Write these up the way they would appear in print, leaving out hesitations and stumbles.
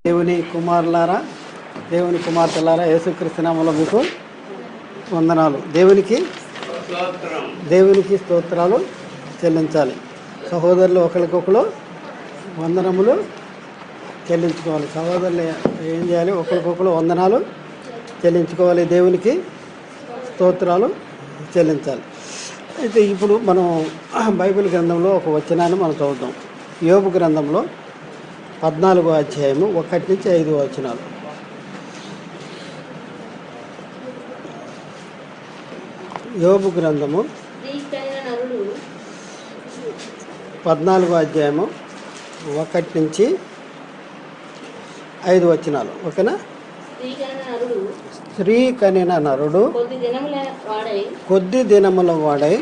దేవుని కుమారులారా, దేవుని కుమార్తెలారా, యేసుక్రీస్తు నామములో మీకు వందనాలు. దేవునికి స్తోత్రాలు చెల్లించాలి. సహోదరులు ఒకరికొకరు వందనములు చెల్లించుకోవాలి. సహోదరులు ఏం చేయాలి? ఒకరికొకరు వందనాలు చెల్లించుకోవాలి, దేవునికి స్తోత్రాలు చెల్లించాలి. అయితే ఇప్పుడు మనం బైబిల్ గ్రంథంలో ఒక వచనాన్ని మనం చదువుతాం. యోబు గ్రంథంలో 14వ అధ్యాయము 1 నుంచి 5 వచనాలు. యోబు గ్రంథము 14వ అధ్యాయము 1 నుంచి 5 వచనాలు. ఓకేనా? స్త్రీ కనిన నరుడు కొద్ది దినముల వాడై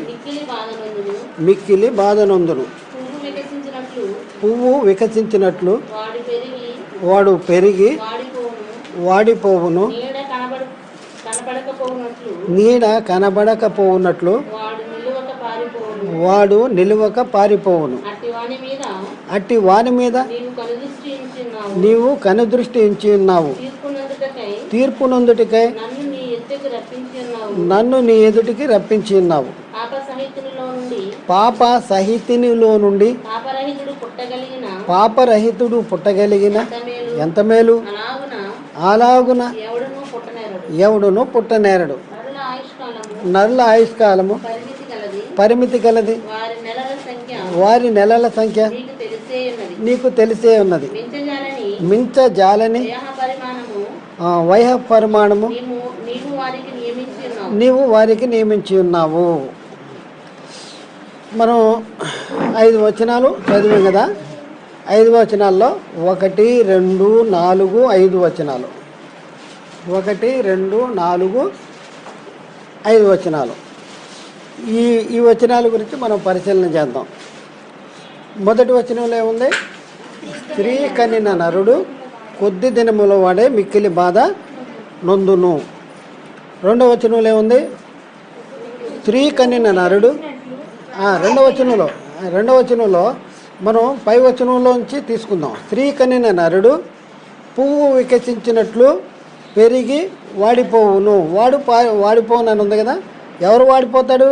మిక్కిలి బాధనొందును. పువ్వు వికసించినట్లు వాడు పెరిగి వాడిపోవును. నీడ కనబడకపోవునట్లు వాడు నిలువక పారిపోవును. అట్టి వాని మీద నీవు కనుదృష్టి ఉంచి ఉన్నావు. తీర్పునందుటికై నన్ను నీ ఎదుటికి రప్పించి ఉన్నావు. పాప సహితినిలో నుండి పాపరహితుడు పుట్టగలిగిన ఎంత మేలు! అలాగున ఎవడును పుట్టనేరడు. నరుల ఆయుష్కాలము పరిమితి కలది. వారి నెలల సంఖ్య నీకు తెలిసే ఉన్నది. మించజాలని వయః పరిమాణము నీవు వారికి నియమించి ఉన్నావు. మనం 5 వచనాలు చదివాం కదా. 5 వచనాల్లో 1, 2, 4, 5 వచనాలు. 1, 2, 4, 5 వచనాలు. ఈ వచనాల గురించి మనం పరిశీలన చేద్దాం. మొదటి వచనంలో ఏముంది? స్త్రీ కనిన నరుడు కొద్ది దినముల వాడే మిక్కిలి బాధ నొందును. రెండవ వచనంలో ఏముంది? స్త్రీ కనిన నరుడు. రెండవ వచనంలో మనం పై వచనంలోంచి తీసుకుందాం. స్త్రీ కనిన నరుడు పువ్వు వికసించినట్లు పెరిగి వాడిపోవును. వాడిపోవును అని ఉంది కదా. ఎవరు వాడిపోతాడు?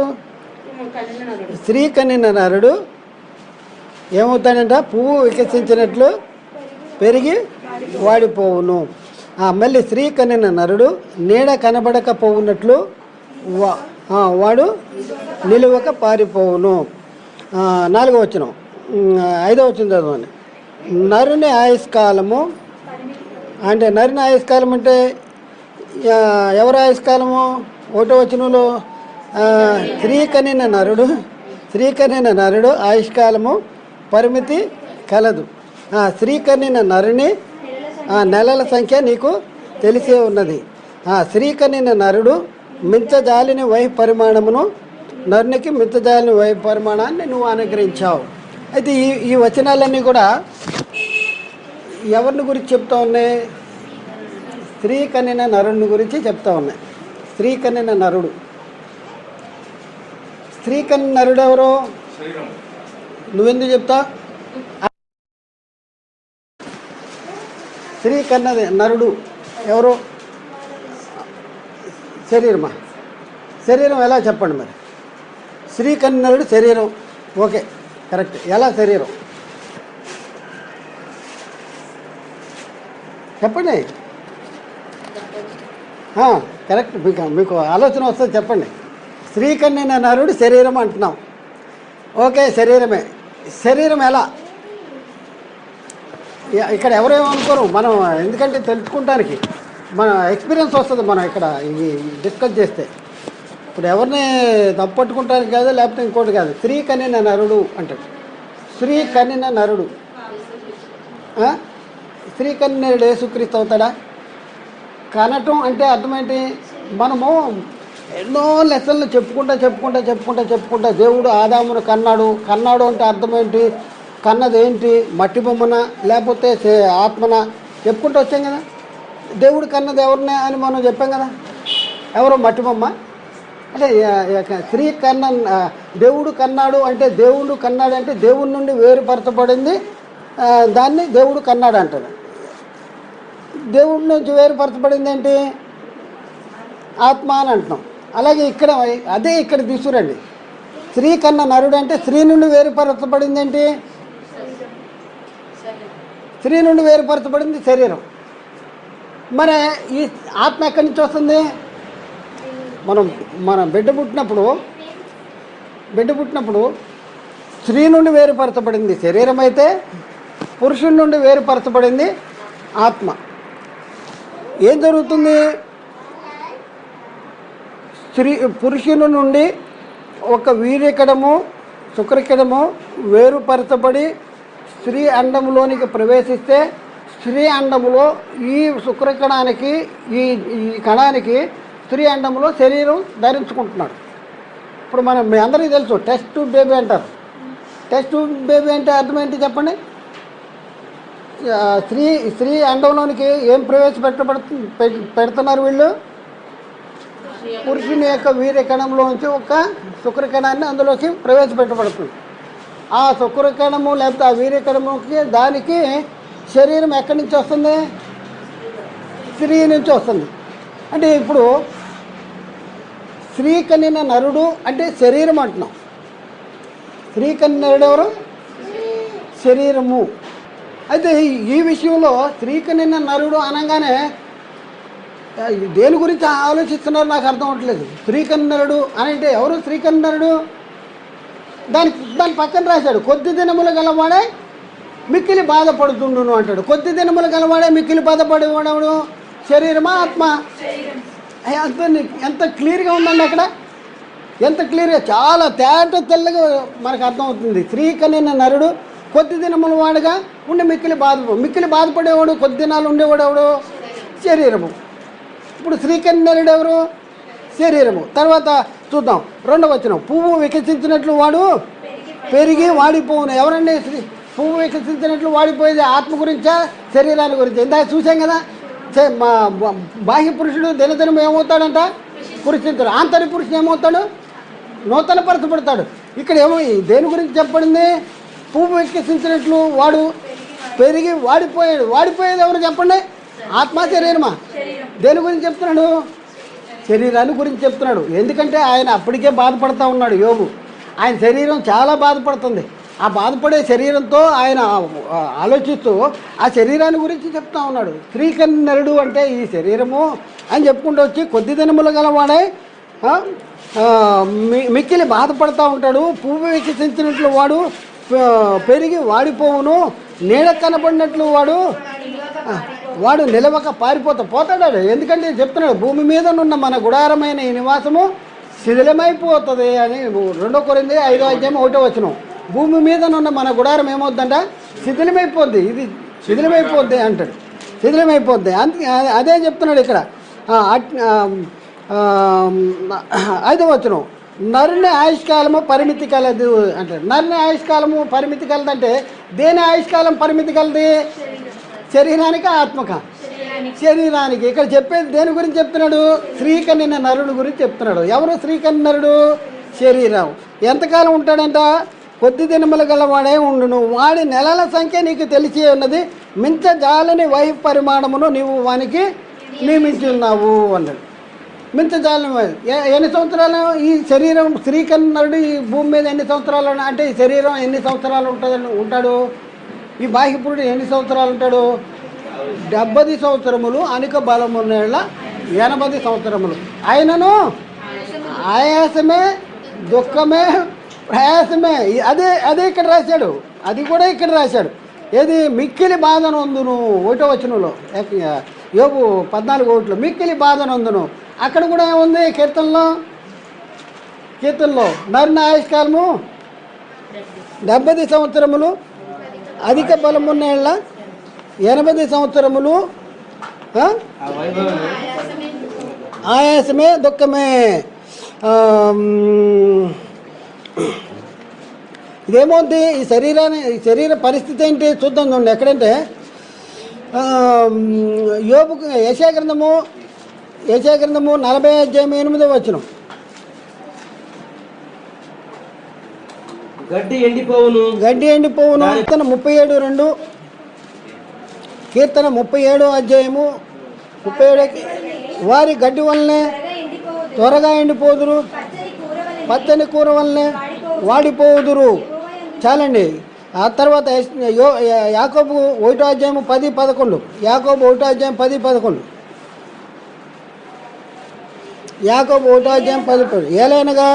స్త్రీ కనిన నరుడు ఏమవుతాడంట? పువ్వు వికసించినట్లు పెరిగి వాడిపోవును. మళ్ళీ స్త్రీ కనిన నరుడు నీడ కనబడకపోవునట్లు వాడు నిలువక పారిపోవును. 4వ వచనం, 5వ వచనం చదవండి. నరుని ఆయుష్కాలము అంటే నరుని ఆయుష్కాలం అంటే ఎవరి ఆయుష్కాలము? 1వ వచనంలో స్త్రీ కనిన నరుడు ఆయుష్కాలము పరిమితి కలదు. స్త్రీ కనిన నరుని నెలల సంఖ్య నీకు తెలిసే ఉన్నది. స్త్రీ కనిన నరుడు మించజాలిని వయః పరిమాణమును నరునికి మించజాలిని వయః పరిమాణాన్ని నువ్వు అనుగ్రహించావు. అయితే ఈ వచనాలన్నీ కూడా ఎవరిని గురించి చెప్తా ఉన్నాయి? స్త్రీ కనిన నరుని గురించి చెప్తా ఉన్నాయి. స్త్రీ కనిన నరుడు. స్త్రీ కనిన నరుడు ఎవరు? నువ్వెందుకు చెప్తా? స్త్రీ కన్నది నరుడు ఎవరు? శరీరం ఎలా చెప్పండి మరి? స్త్రీ కన్న నరుడు శరీరం. Okay, correct. ఎలా శరీరం చెప్పండి. కరెక్ట్. మీకు ఆలోచన వస్తుంది, చెప్పండి. స్త్రీ కన్నిన నరుడు శరీరం అంటున్నాం. ఓకే, శరీరమే. శరీరం ఎలా? ఇక్కడ ఎవరేమనుకోరు మనం, ఎందుకంటే తెలుసుకుంటానికి మన ఎక్స్పీరియన్స్ వస్తుంది. మనం ఇక్కడ ఇవి డిస్కస్ చేస్తే ఇప్పుడు ఎవరిని తప్పట్టుకుంటానికి కాదు, లేకపోతే ఇంకోటి కాదు. స్త్రీ కనిన నరుడు అంటాడు. స్త్రీ కనిన నరుడు. స్త్రీ కనిన నరుడు యేసుక్రీస్తు అవుతాడా? కనటం అంటే అర్థమేంటి? మనము ఎన్నో లెసన్లు చెప్పుకుంటా దేవుడు ఆదామును కన్నాడు అంటే అర్థమేంటి? కన్నది ఏంటి? మట్టి బొమ్మన లేకపోతే ఆత్మన చెప్పుకుంటూ వచ్చాం కదా. దేవుడు కన్నది ఎవరినే అని మనం చెప్పాం కదా. ఎవరో మట్టి బొమ్మ అంటే స్త్రీ దేవుడు కన్నాడు అంటే దేవుడి నుండి వేరుపరచబడింది, దాన్ని దేవుడు కన్నాడు అంటారు. దేవుడి నుంచి వేరుపరచబడింది ఏంటి? ఆత్మ అని అంటున్నాం. అలాగే ఇక్కడ అదే ఇక్కడ తీసుకురండి. స్త్రీ కన్నా నరుడు అంటే స్త్రీ నుండి వేరుపరచబడింది ఏంటి? స్త్రీ నుండి వేరుపరచబడింది శరీరం. మరి ఈ ఆత్మ ఎక్కడి నుంచి వస్తుంది? మన బిడ్డ పుట్టినప్పుడు స్త్రీ నుండి వేరుపరచబడింది శరీరం అయితే, పురుషుడి నుండి వేరుపరచబడింది ఆత్మ. ఏం జరుగుతుంది? పురుషుని నుండి ఒక వీర్యకణము శుక్రకణము వేరుపరచబడి స్త్రీ అండములోనికి ప్రవేశిస్తే, స్త్రీ అండములో ఈ శుక్రకణానికి ఈ కణానికి స్త్రీ అండములో శరీరం ధరించుకుంటున్నాడు. ఇప్పుడు మీ అందరికీ తెలుసు టెస్ట్ ట్యూబ్ బేబీ అంటారు. టెస్ట్ ట్యూబ్ బేబీ అంటే అర్థం ఏంటి చెప్పండి? స్త్రీ అండంలోనికి ఏం పెడుతున్నారు వీళ్ళు? పురుషుని యొక్క వీర్యకణంలోంచి ఒక శుక్రకణాన్ని అందులోకి ప్రవేశపెట్టబడుతుంది. ఆ శుక్రకణము లేకపోతే ఆ వీర్యకణముకి దానికి శరీరం ఎక్కడి నుంచి వస్తుంది? స్త్రీ నుంచి వస్తుంది. అంటే ఇప్పుడు స్త్రీ కనిన నరుడు అంటే శరీరం అంటున్నాం. స్త్రీ కనిన నరుడు ఎవరు? శరీరము. అయితే ఈ విషయంలో స్త్రీ కనిన నరుడు అనగానే దేని గురించి ఆలోచిస్తున్నారో నాకు అర్థం అవ్వట్లేదు. స్త్రీ కనిన నరుడు అని అంటే ఎవరు? స్త్రీ కనిన నరుడు దాని పక్కన రాశాడు, కొద్ది దినములు గలవాడే మిక్కిలి బాధపడుతుండును అంటాడు. కొద్ది దినములు గలవాడే మిక్కిలి బాధపడేవాడెవడు? శరీరమా ఆత్మ? ఎంత క్లియర్గా ఉందండి అక్కడ, ఎంత క్లియర్గా, చాలా తెల్లగా మనకు అర్థమవుతుంది. స్త్రీ కనిన నరుడు కొద్ది దినముల వాడుగా ఉండి మిక్కిలి బాధపడేవాడు, కొద్ది దినాలు ఉండేవాడు ఎవడు? శరీరము. ఇప్పుడు స్త్రీ కనిన నరుడు ఎవరు? శరీరము. తర్వాత చూద్దాం 2వ వచనం. పువ్వు వికసించినట్లు వాడు పెరిగి వాడిపోవును. ఎవరండి పువ్వు వికసించినట్లు వాడిపోయేది? ఆత్మ గురించా శరీరాన్ని గురించి? ఇందాక చూసాం కదా, బాహ్య పురుషుడు దినదినం ఏమవుతాడంట? పురుషుడు. ఆంతర్య పురుషుడు ఏమవుతాడు? నూతన పరచబడతాడు. ఇక్కడ ఏమో దేని గురించి చెప్పబడింది? పువ్వు వికసించినట్లు వాడు పెరిగి వాడిపోయాడు. వాడిపోయేది ఎవరు చెప్పండి? ఆత్మ శరీరమా? దేని గురించి చెప్తున్నాడు? శరీరాన్ని గురించి చెప్తున్నాడు. ఎందుకంటే ఆయన అప్పటికే బాధపడుతూ ఉన్నాడు యోబు. ఆయన శరీరం చాలా బాధపడుతుంది. ఆ బాధపడే శరీరంతో ఆయన ఆలోచిస్తూ ఆ శరీరాన్ని గురించి చెప్తా ఉన్నాడు. స్త్రీ కనిన నరుడు అంటే ఈ శరీరము అని చెప్పుకుంటూ వచ్చి కొద్ది దినములు గలవాడే మిక్కిలి బాధపడుతూ ఉంటాడు. పువ్వు వికసించినట్లు వాడు పెరిగి వాడిపోవును. నీడ కనబడినట్లు వాడు నిలవక పోతాడు. ఎందుకంటే చెప్తున్నాడు, భూమి మీద ఉన్న మన గుడారమైన ఈ నివాసము శిథిలమైపోతుంది అని 2 కొరింథీ 5:1 భూమి మీద ఉన్న మన గుడారం ఏమవుద్దంట? శిథిలమైపోద్ది. ఇది శిథిలమైపోద్ది అంటాడు. శిథిలమైపోద్ది. అదే చెప్తున్నాడు ఇక్కడ 5వ వచనం. నరుని ఆయుష్కాలము పరిమితి కలదు అంటాడు. నరుని ఆయుష్కాలము పరిమితి కలదంటే దేని ఆయుష్కాలం పరిమితి కలది? శరీరానికి ఆత్మక? శరీరానికి. ఇక్కడ చెప్పేది దేని గురించి చెప్తున్నాడు? స్త్రీ కనిన నరుడు గురించి చెప్తున్నాడు. ఎవరు స్త్రీ కనిన నరుడు? శరీరం. ఎంతకాలం ఉంటాడంట? కొద్ది దినములు గలవాడే ఉండును. వాడి నెలల సంఖ్య నీకు తెలిసి ఉన్నది. మించజాలని వయు పరిమాణమును నీవు వానికి నియమించి ఉన్నావు అన్నాడు. మించజాలని ఎన్ని సంవత్సరాలు ఈ శరీరం? స్త్రీ కనిన నరుడు ఈ భూమి మీద ఎన్ని సంవత్సరాలు అంటే ఈ శరీరం ఎన్ని సంవత్సరాలు ఉంటాడు? ఈ బాహ్యపురుడు ఎన్ని సంవత్సరాలు ఉంటాడు? 70 సంవత్సరములు. అనిక బలమున్నేళ్ళ 80 సంవత్సరములు. ఆయనను ఆయాసమే, దుఃఖమే, ప్రయాసమే. అదే ఇక్కడ రాశాడు. అది కూడా ఇక్కడ రాశాడు. ఏది? మిక్కిలి బాధనొందును. 1వ వచనంలో యోబు 14:1 మిక్కిలి బాధనొందును. అక్కడ కూడా ఏముంది? కీర్తనలో నరుని ఆయుష్కాలము 70 సంవత్సరములు, అధిక బలమున్నేళ్ళ 80 సంవత్సరములు, ఆయాసమే, దుఃఖమే. ఇదేమవుద్ది? ఈ శరీర పరిస్థితి ఏంటి చూద్దాం. చూడండి ఎక్కడంటే యోబుకు యెషయా గ్రంథము 40:8 వచనం. గడ్డి ఎండిపోవును. 37:2 కీర్తన 37 అధ్యాయము 37 వారి గడ్డి వల్లనే త్వరగా ఎండిపోదురు, పచ్చని కూర వల్లనే వాడిపోదురు. చాలండి. ఆ తర్వాత యాకోబు 1 అధ్యాయం 10-11. యాకోబు 1 అధ్యాయం 10-11. యాకోబు 1 అధ్యాయం 10-11. ఏలైనగా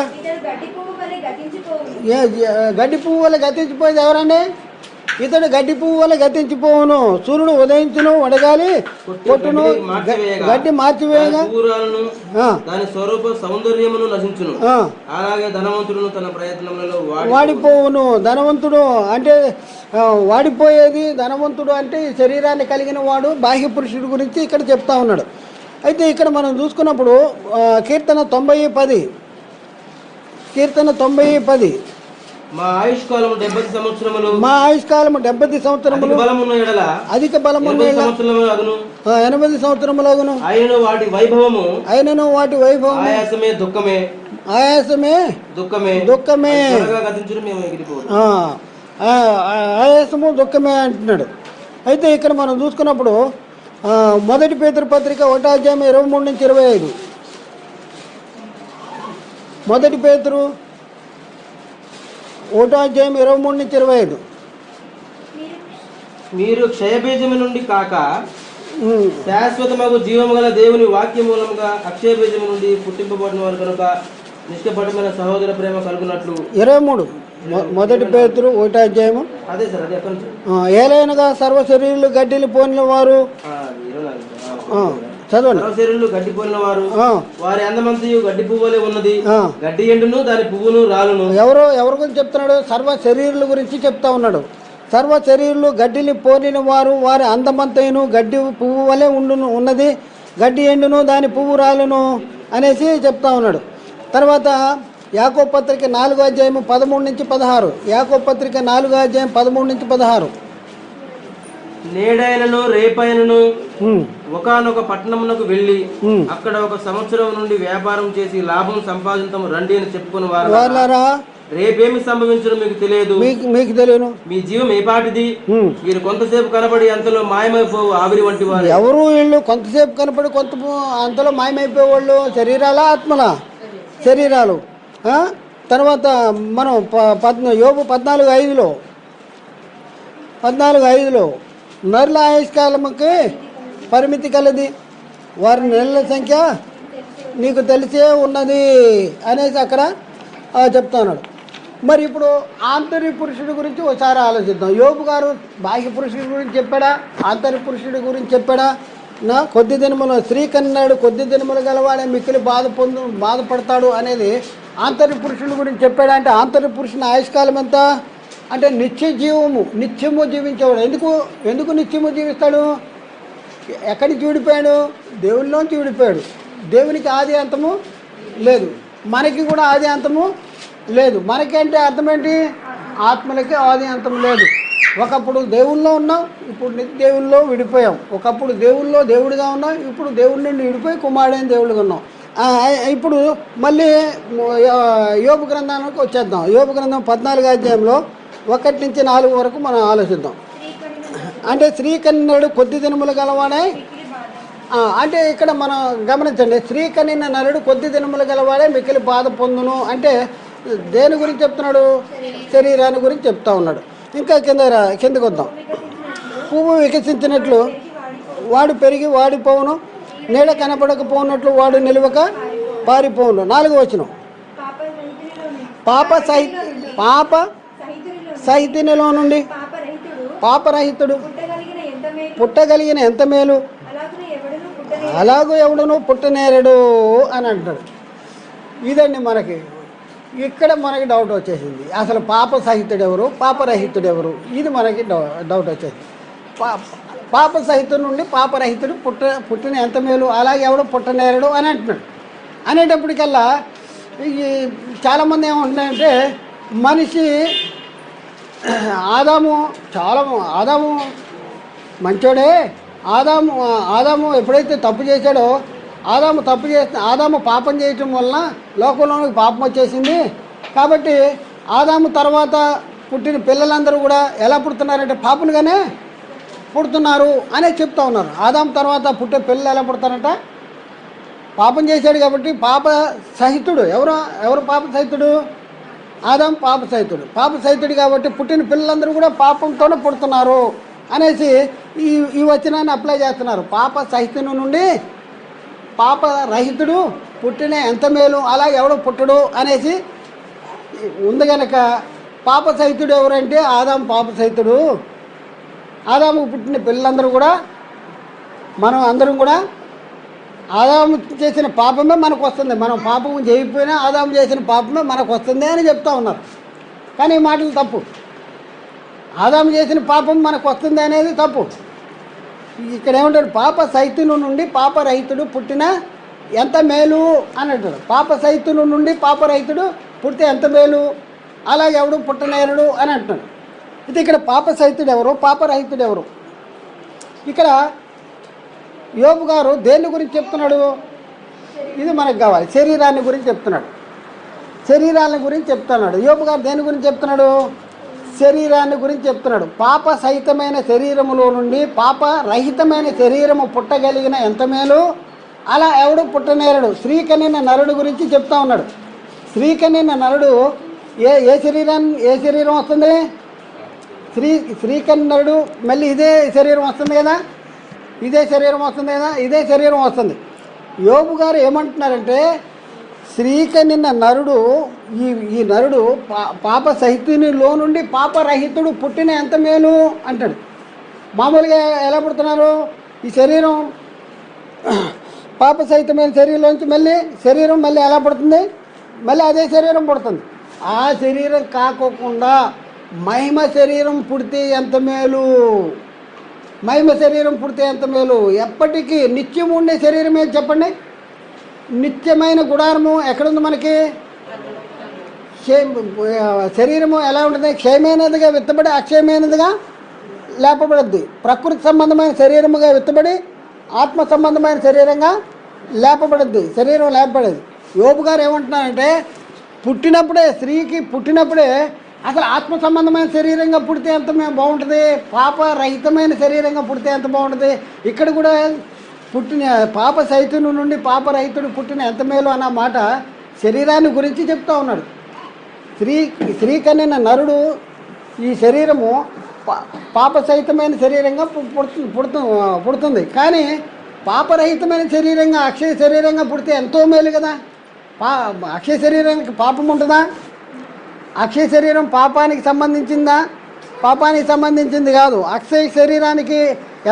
గడ్డి పువ్వు వల్ల గతించిపోయేది ఎవరండి? ఇతడు గడ్డి పువ్వు వల్ల గతించిపోవును. సూర్యుడు ఉదయించును, వడగాలి కొట్టును, గడ్డి మార్చివేయగా వాడిపోవును. ధనవంతుడు అంటే వాడిపోయేది, ధనవంతుడు అంటే శరీరాన్ని కలిగిన వాడు, బాహ్య పురుషుడి గురించి ఇక్కడ చెప్తా ఉన్నాడు. అయితే ఇక్కడ మనం చూసుకున్నప్పుడు కీర్తన 90:10. కీర్తన 90:10. మా ఆయుష్కాలము 70 సంవత్సరములు. మా ఆయుష్కాలము 70 సంవత్సరములు. అధిక బలమున్న 80 సంవత్సరములగును. ఆయనను వాటి వైభవము ఆయాసమే దుఃఖమే. ఆయాసమే దుఃఖమే. ఆయాసము దుఃఖమే అంటున్నాడు. అయితే ఇక్కడ మనం చూసుకున్నప్పుడు 1 పేతురు పత్రిక 1 అధ్యాయం 23-25. 1 పేతురు 1 అధ్యాయం 23-25. మీరు క్షయబీజము నుండి కాక శాశ్వతమగు జీవము గల దేవుని వాక్య మూలముగా అక్షయ బీజము నుండి పుట్టింపబడిన వారు కనుక నిష్కపటమైన సహోదర ప్రేమ కలుగునట్లు. 23 1 పేతురు 1 అధ్యాయము. అదే సార్, అది ఎక్కడ నుంచి? ఏలైనగా సర్వ శరీరులు గడ్డిలు పోలిన వారు. చదవండి. సర్వ శరీరులు గడ్డి పోలిన వారు, వారి అందమంతయు గడ్డి పువ్వులే ఉన్నది. గడ్డి ఎండును, దాని పువ్వును రాలును. ఎవరి గురించి చెప్తున్నాడు? సర్వ శరీరుల గురించి చెప్తా ఉన్నాడు. సర్వ శరీరులు గడ్డిని పోలిన వారు, వారి అందమంతయును గడ్డి పువ్వు వలె ఉన్నది. గడ్డి ఎండును, దాని పువ్వు రాలును అనేసి చెప్తా ఉన్నాడు. తర్వాత యాకోబు పత్రిక 4 అధ్యాయం 13-16. యాకోబు పత్రిక 4 అధ్యాయం 13-16. నేడైనను రేపైనను ఒకనొక పట్టణమునకు వెళ్ళి అక్కడ 1 సంవత్సరం నుండి వ్యాపారం చేసి లాభం సంపాదించము రండి అని చెప్పుకుని వారు రేపేమి సంభవించను మీకు తెలియను. మీ జీవం ఏపాటిది? మీరు కొంతసేపు కనబడి అంతలో మాయమైపోవు ఆవిరి వంటి వారు. ఎవరు వీళ్ళు? కొంతసేపు కనబడి అంతలో మాయమైపోయేవాళ్ళు శరీరాల, ఆత్మల? శరీరాలు. తర్వాత మనం యోబు 14:5లో నరుల ఆయుష్కాలముకి పరిమితి కలది, వారి నెలల సంఖ్య నీకు తెలిసే ఉన్నది అనేసి అక్కడ చెప్తా ఉన్నాడు. మరి ఇప్పుడు ఆంతర్య పురుషుడి గురించి ఒకసారి ఆలోచిద్దాం. యోబు గారు బాహ్య పురుషుడి గురించి చెప్పాడా, ఆంతర్య పురుషుడి గురించి చెప్పాడా? కొద్ది దినములు స్త్రీ కన్నాడు, కొద్ది దినములు గలవాడే మిక్కిలి బాధపడతాడు అనేది ఆంతర్య పురుషుడి గురించి చెప్పాడా? అంటే ఆంతర్య పురుషుని ఆయుష్కాలం ఎంత అంటే నిత్యము జీవించేవాడు. ఎందుకు నిత్యము జీవిస్తాడు? ఎక్కడి నుంచి విడిపోయాడు? దేవుళ్ళలోంచి విడిపోయాడు. దేవునికి ఆది అంతము లేదు, మనకి కూడా ఆది అంతము లేదు. మనకంటే అర్థం ఏంటి? ఆత్మలకి ఆది అంతం లేదు. ఒకప్పుడు దేవుల్లో ఉన్నాం, ఇప్పుడు దేవుల్లో విడిపోయాం. ఒకప్పుడు దేవుల్లో దేవుడిగా ఉన్నాం, ఇప్పుడు దేవుడి నుండి విడిపోయి కుమారుడైన దేవుడిగా ఉన్నాం. ఇప్పుడు మళ్ళీ యోబు గ్రంథానికి వచ్చేద్దాం. యోబు గ్రంథం 14 అధ్యాయంలో 1-4 వరకు మనం ఆలోచిద్దాం. అంటే స్త్రీ కన్నుడు కొద్ది దినములు గలవాడే. అంటే ఇక్కడ మనం గమనించండి, స్త్రీ కనిన నరుడు కొద్ది దినములు గలవాడే మిక్కిలి బాధ పొందును అంటే దేని గురించి చెప్తున్నాడు? శరీరాన్ని గురించి చెప్తా ఉన్నాడు. ఇంకా కిందకు వద్దాం. పువ్వు వికసించినట్లు వాడు పెరిగి వాడిపోవును, నీడ కనపడకపోనట్లు వాడు నిలువక పారిపోవును. 4వ వచనం. పాప సహితినిలో నుండి పాపరహితుడు పుట్టగలిగిన ఎంత మేలు, అలాగూ ఎవడును పుట్టనేరడు అని అంటాడు. ఇదండి మనకి ఇక్కడ డౌట్ వచ్చేసింది. అసలు పాప సహితుడు ఎవరు, పాపరహితుడు ఎవరు? ఇది మనకి డౌట్ వచ్చేసింది. పాప సహితుడు నుండి పాపరహితుడు పుట్టిన ఎంత మేలు, అలాగే ఎవడు పుట్టనేరడు అని అంటున్నాడు. అనేటప్పటికల్లా చాలామంది ఏమంటున్నాయంటే మనిషి ఆదాము మంచోడే. ఆదాము ఎప్పుడైతే తప్పు చేశాడో ఆదాము పాపం చేయటం వలన లోకంలోనికి పాపం వచ్చేసింది. కాబట్టి ఆదాము తర్వాత పుట్టిన పిల్లలందరూ కూడా ఎలా పుడుతున్నారంటే పుడుతున్నారు అనే చెప్తా ఉన్నారు. ఆదాం తర్వాత పుట్టే పిల్లలు ఎలా పుడతారంట? పాపం చేశాడు కాబట్టి పాప సహితుడు. ఎవరు పాప సహితుడు? ఆదాం పాప సహితుడు. పాప సహితుడు కాబట్టి పుట్టిన పిల్లలందరూ కూడా పాపంతోనే పుడుతున్నారు అనేసి ఈ వచనాన్ని అప్లై చేస్తున్నారు. పాప సహితుని నుండి పాప రహితుడు పుట్టిన ఎంత మేలు, అలాగే ఎవడు పుట్టడు అనేసి ఉంది కనుక పాప సహితుడు ఎవరంటే ఆదాం పాప సహితుడు. ఆదాము పుట్టిన పిల్లలందరూ కూడా మనం అందరం కూడా ఆదాము చేసిన పాపమే మనకు వస్తుంది. మనం పాపం చేయకపోయినా ఆదాము చేసిన పాపమే మనకు వస్తుంది అని చెప్తా ఉన్నారు. కానీ ఈ మాటలు తప్పు. ఆదాము చేసిన పాపం మనకు వస్తుంది అనేది తప్పు. ఇక్కడ ఏమంటాడు? పాప సహితుని నుండి పాపరహితుడు పుట్టిన ఎంత మేలు అని అంటాడు. పాప సహితుని నుండి పాపరహితుడు పుడితే ఎంత మేలు, అలాగే ఎవడు పుట్టనేరుడు అని అంటున్నాడు. ఇది ఇక్కడ పాప సహితుడు ఎవరు, పాపరహితుడు ఎవరు? ఇక్కడ యోబు గారు దేని గురించి చెప్తున్నాడు? ఇది మనకు కావాలి. శరీరాన్ని గురించి చెప్తున్నాడు. శరీరాన్ని గురించి చెప్తున్నాడు. యోబు గారు దేని గురించి చెప్తున్నాడు? శరీరాన్ని గురించి చెప్తున్నాడు. పాప సహితమైన శరీరములో నుండి పాప రహితమైన శరీరము పుట్టగలిగిన ఎంత మేలు, అలా ఎవడు పుట్టనేరడు. స్త్రీకనిన నరుడు గురించి చెప్తా ఉన్నాడు. స్త్రీకనిన నరుడు ఏ శరీరం వస్తుంది? స్త్రీకని నరుడు మళ్ళీ ఇదే శరీరం వస్తుంది కదా, ఇదే శరీరం వస్తుంది. యోబు గారు ఏమంటున్నారంటే స్త్రీకనిన నరుడు ఈ నరుడు పాప సహితునిలో నుండి పాపరహితుడు పుట్టిన ఎంత మేలు అంటాడు. మామూలుగా ఎలా పుడుతున్నారు? ఈ శరీరం పాప సహితమైన శరీరంలోంచి శరీరం మళ్ళీ ఎలా పుడుతుంది? మళ్ళీ అదే శరీరం పుడుతుంది. ఆ శరీరం కాకోకుండా మహిమ శరీరం పుడితే ఎంత మేలు, మహిమ శరీరం పుడితే ఎంత మేలు. ఎప్పటికీ నిత్యం ఉండే శరీరం ఏది చెప్పండి? నిత్యమైన గుడారము ఎక్కడుంది మనకి? శరీరము ఎలా ఉంటుంది? క్షయమైనదిగా విత్తబడి అక్షయమైనదిగా లేపబడుద్ది. ప్రకృతి సంబంధమైన శరీరముగా విత్తబడి ఆత్మ సంబంధమైన శరీరంగా లేపబడుద్ది. శరీరం లేపబడేది. యోబు గారు ఏమంటున్నారంటే స్త్రీకి పుట్టినప్పుడే అసలు ఆత్మ సంబంధమైన శరీరంగా పుడితే ఎంత బాగుంటుంది, పాప రహితమైన శరీరంగా పుడితే ఎంత బాగుంటుంది. ఇక్కడ కూడా పాప సహితుని నుండి పాపరహితుడు పుట్టిన ఎంత మేలు అన్న మాట శరీరాన్ని గురించి చెప్తా ఉన్నాడు. స్త్రీ కనిన నరుడు ఈ శరీరము పాప సహితమైన శరీరంగా పుడుతుంది. కానీ పాపరహితమైన శరీరంగా అక్షయ శరీరంగా పుడితే ఎంతో మేలు కదా. అక్షయ శరీరానికి పాపం ఉంటుందా? అక్షయ శరీరం పాపానికి సంబంధించిందా? పాపానికి సంబంధించింది కాదు. అక్షయ శరీరానికి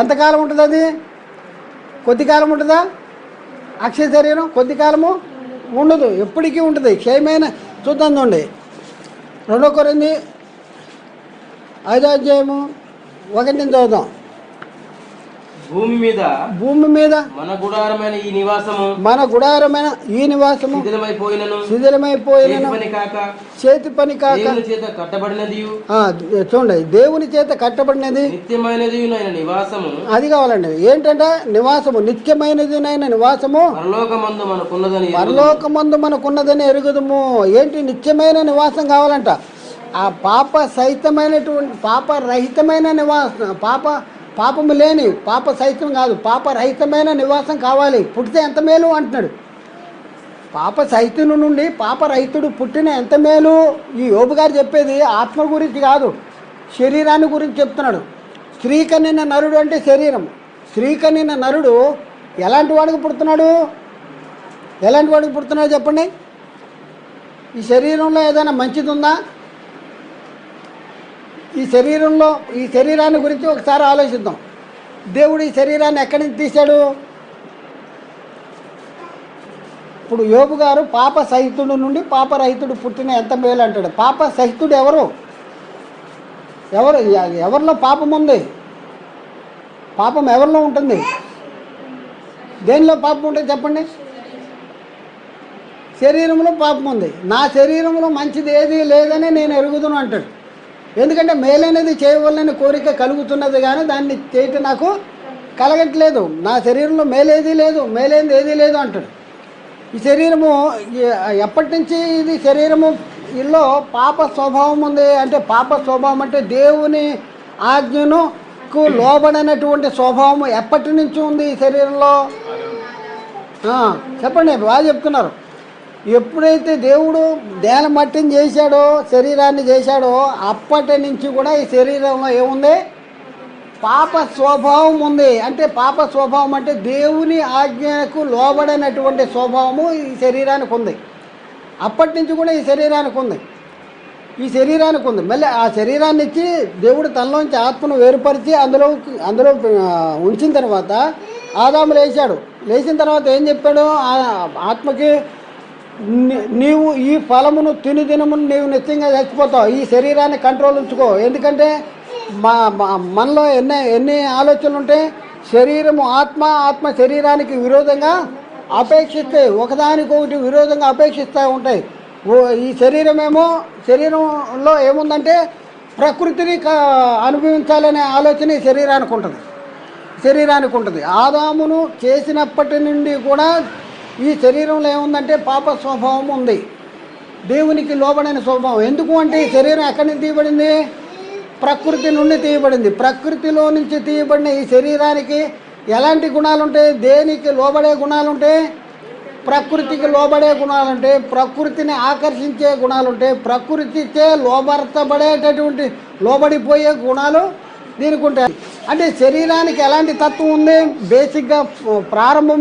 ఎంతకాలం ఉంటుంది? అది కొద్ది కాలం ఉంటుందా? అక్షయ శరీరం కొద్ది కాలము ఉండదు, ఎప్పటికీ ఉంటుంది. క్షయమైన చూద్దాం చూడండి. 2 కొరింథీ 5వ అధ్యాయము 1 నుంచి చదువుదాం. భూమి మీద మన గుడారమైన ఈ నివాసము శిథిలమైపోయినను చేతి పని కాక చూడండి, దేవుని చేత కట్టబడినది అది కావాలండి. ఏంటంటే నివాసము నిత్యమైనది నివాసము పరలోకమందు మనకున్నదని ఎరుగుదము. ఏంటి? నిత్యమైన నివాసం కావాలంట. ఆ పాప రహితమైన నివాసం, పాపము లేని పాప సహితం కాదు, పాపరహితమైన నివాసం కావాలి. పుట్టితే ఎంత మేలు అంటున్నాడు. పాప సహితుని నుండి పాపరహితుడు పుట్టిన ఎంత మేలు. ఈ యోబు గారు చెప్పేది ఆత్మ గురించి కాదు, శరీరాన్ని గురించి చెప్తున్నాడు. స్త్రీ కనిన నరుడు అంటే శరీరం. స్త్రీ కనిన నరుడు ఎలాంటి వాడికి పుడుతున్నాడు? చెప్పండి. ఈ శరీరంలో ఏదైనా మంచిది ఉందా? ఈ శరీరాన్ని గురించి ఒకసారి ఆలోచిద్దాం. దేవుడు ఈ శరీరాన్ని ఎక్కడి నుంచి తీశాడు? ఇప్పుడు యోబు గారు పాప సహితుడు నుండి పాపరహితుడు పుట్టిన ఎంత మేలు అంటాడు. పాప సహితుడు ఎవరిలో పాపం ఉంది? పాపం ఎవరిలో ఉంటుంది? దేనిలో పాపం ఉంటుంది చెప్పండి? శరీరంలో పాపం ఉంది. నా శరీరంలో మంచిది ఏది లేదని నేను ఎరుగుదును అంటాడు. ఎందుకంటే మేలైనది చేయవలనని కోరిక కలుగుతున్నది కానీ దాన్ని చేయటం నాకు కలగట్లేదు. నా శరీరంలో మేలేది లేదు, మేలైనది ఏదీ లేదు అంటాడు. ఈ శరీరము ఎప్పటి నుంచి ఇది శరీరము ఇల్లో పాప స్వభావం ఉంది. అంటే పాప స్వభావం అంటే దేవుని ఆజ్ఞను లోబడినటువంటి స్వభావం ఎప్పటి నుంచి ఉంది ఈ శరీరంలో? చెప్పండి, బాగా చెప్తున్నారు. ఎప్పుడైతే దేవుడు దేహ మట్టిని చేశాడో, శరీరాన్ని చేశాడో, అప్పటి నుంచి కూడా ఈ శరీరంలో ఏముంది? పాప స్వభావం ఉంది. అంటే పాప స్వభావం అంటే దేవుని ఆజ్ఞకు లోబడినటువంటి స్వభావము ఈ శరీరానికి ఉంది. అప్పటి నుంచి కూడా ఈ శరీరానికి ఉంది. మళ్ళీ ఆ శరీరాన్ని ఇచ్చి దేవుడు తనలోంచి ఆత్మను వేరుపరిచి అందులో ఉంచిన తర్వాత ఆదాము లేచిన తర్వాత ఏం చెప్పాడు? ఆత్మకి, నీవు ఈ ఫలమును తినుదినమును నీవు నిత్యంగా చచ్చిపోతావు, ఈ శరీరాన్ని కంట్రోల్ ఉంచుకో. ఎందుకంటే మనలో ఎన్ని ఆలోచనలు ఉంటాయి? శరీరము ఆత్మ శరీరానికి విరోధంగా అపేక్షిస్తాయి, ఒకదానికొకటి విరోధంగా అపేక్షిస్తూ ఉంటాయి. ఈ శరీరంలో ఏముందంటే ప్రకృతిని అనుభవించాలనే ఆలోచన ఈ శరీరానికి ఉంటుంది. ఆదామును చేసినప్పటి నుండి కూడా ఈ శరీరంలో ఏముందంటే పాప స్వభావం ఉంది, దేవునికి లోబడిన స్వభావం. ఎందుకు అంటే ఈ శరీరం ఎక్కడి నుంచి తీయబడింది? ప్రకృతి నుండి తీయబడింది. ప్రకృతిలో నుంచి తీయబడిన ఈ శరీరానికి ఎలాంటి గుణాలు ఉంటాయి? దేనికి లోబడే గుణాలు ఉంటాయి? ప్రకృతికి లోబడే గుణాలు ఉంటాయి, ప్రకృతిని ఆకర్షించే గుణాలు ఉంటాయి, ప్రకృతిచే లోబడిపోయే గుణాలు దీనికి ఉంటాయి. అంటే శరీరానికి ఎలాంటి తత్వం ఉంది? బేసిక్గా ప్రారంభం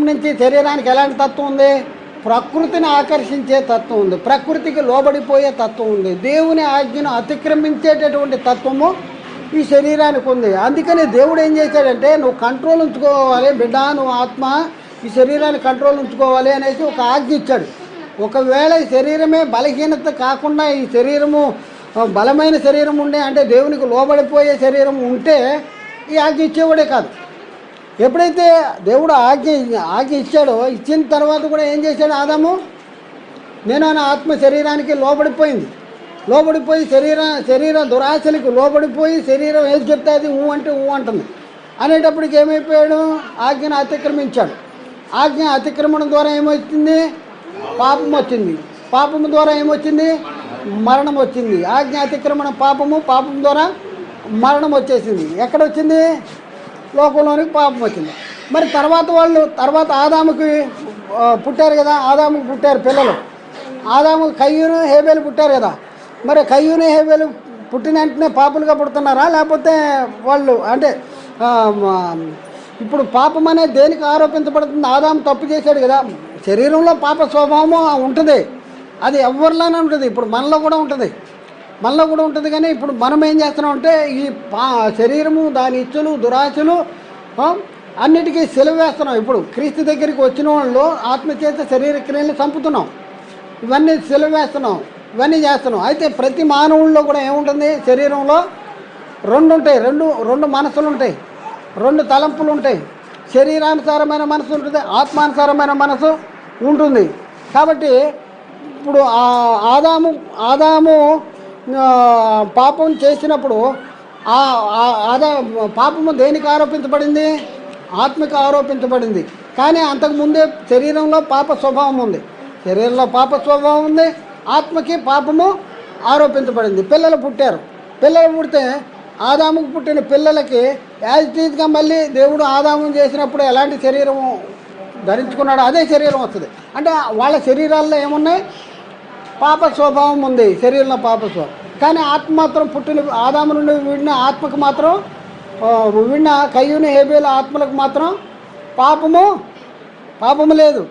నుంచి శరీరానికి ఎలాంటి తత్వం ఉంది? ప్రకృతిని ఆకర్షించే తత్వం ఉంది, ప్రకృతికి లోబడిపోయే తత్వం ఉంది, దేవుని ఆజ్ఞను అతిక్రమించేటటువంటి తత్వము ఈ శరీరానికి ఉంది. అందుకని దేవుడు ఏం చేశాడంటే, నువ్వు కంట్రోల్ ఉంచుకోవాలి బిడ్డ, నువ్వు ఆత్మ ఈ శరీరాన్ని కంట్రోల్ ఉంచుకోవాలి అనేసి ఒక ఆజ్ఞ ఇచ్చాడు. ఒకవేళ ఈ శరీరమే బలహీనత కాకుండా ఈ శరీరము బలమైన శరీరం ఉండే, అంటే దేవునికి లోబడిపోయే శరీరం ఉంటే ఈ ఆజ్ఞ ఇచ్చేవాడే కాదు. ఎప్పుడైతే దేవుడు ఆజ్ఞ ఇచ్చాడో, ఇచ్చిన తర్వాత కూడా ఏం చేశాడు ఆదాము? నేను నా ఆత్మ శరీరానికి లోబడిపోయి శరీర దురాశలకు లోబడిపోయి శరీరం ఏది చెప్తే అది అంటే అంటుంది అనేటప్పటికి ఏమైపోయాడు? ఆజ్ఞను అతిక్రమించాడు. ఆజ్ఞ అతిక్రమణ ద్వారా ఏమొచ్చింది? పాపం వచ్చింది. పాపము ద్వారా ఏమొచ్చింది? మరణం వచ్చింది. ఆజ్ఞ అతిక్రమణ పాపం ద్వారా మరణం వచ్చేసింది. ఎక్కడొచ్చింది? లోకంలోనికి పాపం వచ్చింది. మరి తర్వాత ఆదాముకి పుట్టారు కదా, ఆదాముకి పుట్టారు పిల్లలు. ఆదాముకి కయ్యూను హేబేలు పుట్టారు కదా. మరి కయ్యూను హేబేలు పుట్టిన వెంటనే పాపులుగా పుడుతున్నారా? లేకపోతే వాళ్ళు అంటే ఇప్పుడు పాపం అనేది దేనికి ఆరోపించబడుతుంది? ఆదాము తప్పు చేశాడు కదా. శరీరంలో పాప స్వభావం ఉంటుంది, అది ఎవరిలోనే ఉంటుంది. ఇప్పుడు మనలో కూడా ఉంటుంది కానీ ఇప్పుడు మనం ఏం చేస్తున్నాం అంటే ఈ శరీరము, దాని ఇచ్చులు, దురాశలు అన్నిటికీ సెలవు వేస్తున్నాం. ఇప్పుడు క్రీస్తు దగ్గరికి వచ్చిన వాళ్ళు ఆత్మచేత శరీర క్రియలను చంపుతున్నాం, ఇవన్నీ సెలవు వేస్తున్నాం, ఇవన్నీ చేస్తున్నాం. అయితే ప్రతి మానవుల్లో కూడా ఏముంటుంది? శరీరంలో రెండు మనసులు ఉంటాయి, రెండు తలంపులు ఉంటాయి. శరీరానుసారమైన మనసు ఉంటుంది, ఆత్మానుసారమైన మనసు ఉంటుంది. కాబట్టి ఇప్పుడు ఆదాము పాపం చేసినప్పుడు పాపము దేనికి ఆరోపించబడింది? ఆత్మకు ఆరోపించబడింది. కానీ అంతకుముందే శరీరంలో పాప స్వభావం ఉంది, ఆత్మకి పాపము ఆరోపించబడింది. పిల్లలు పుడితే ఆదాముకు పుట్టిన పిల్లలకి యాజిటీజ్గా మళ్ళీ దేవుడు ఆదాము చేసినప్పుడు ఎలాంటి శరీరం ధరించుకున్నాడో అదే శరీరం వస్తుంది. అంటే వాళ్ళ శరీరాల్లో ఏమున్నాయి? పాప స్వభావం ఉంది, శరీరంలో పాప స్వభావం. కానీ ఆత్మ మాత్రం పుట్టిన ఆదాము నుండి విడిన ఆత్మకు మాత్రం, విడిన కయ్యూని హేబేల ఆత్మలకు మాత్రం పాపము లేదు.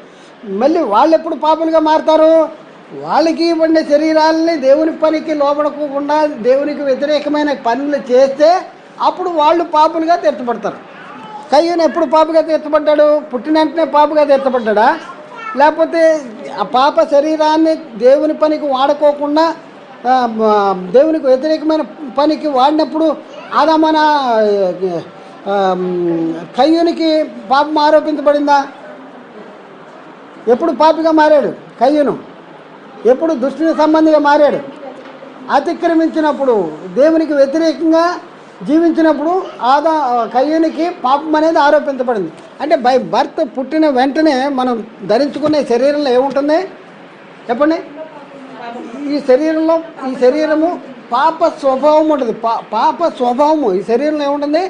మళ్ళీ వాళ్ళు ఎప్పుడు పాపులుగా మారుతారు? వాళ్ళకి ఇవ్వండి శరీరాలని దేవుని పనికి లోబడకుండా దేవునికి వ్యతిరేకమైన పనులు చేస్తే అప్పుడు వాళ్ళు పాపులుగా తీర్చబడతారు. కయ్యూని ఎప్పుడు పాపుగా తీర్చబడ్డాడు? పుట్టిన వెంటనే పాపుగా తీర్చబడ్డా? లేకపోతే ఆ పాప శరీరాన్ని దేవుని పనికి వాడుకోకుండా దేవునికి వ్యతిరేకమైన పనికి వాడినప్పుడు ఆదామన కయ్యూనికి పాపం ఆరోపించబడిందా? ఎప్పుడు పాపిగా మారాడు కయ్యూను? ఎప్పుడు దుష్టుని సంబంధిగా మారాడు? అతిక్రమించినప్పుడు, దేవునికి వ్యతిరేకంగా జీవించినప్పుడు కయ్యూనికి పాపం అనేది ఆరోపించబడింది. అంటే బై బర్త్ పుట్టిన వెంటనే మనం ధరించుకునే శరీరంలో ఏముంటుంది చెప్పండి? ఈ శరీరము పాప స్వభావం ఉంటుంది. పాప స్వభావము ఈ శరీరంలో ఏముంటుంది?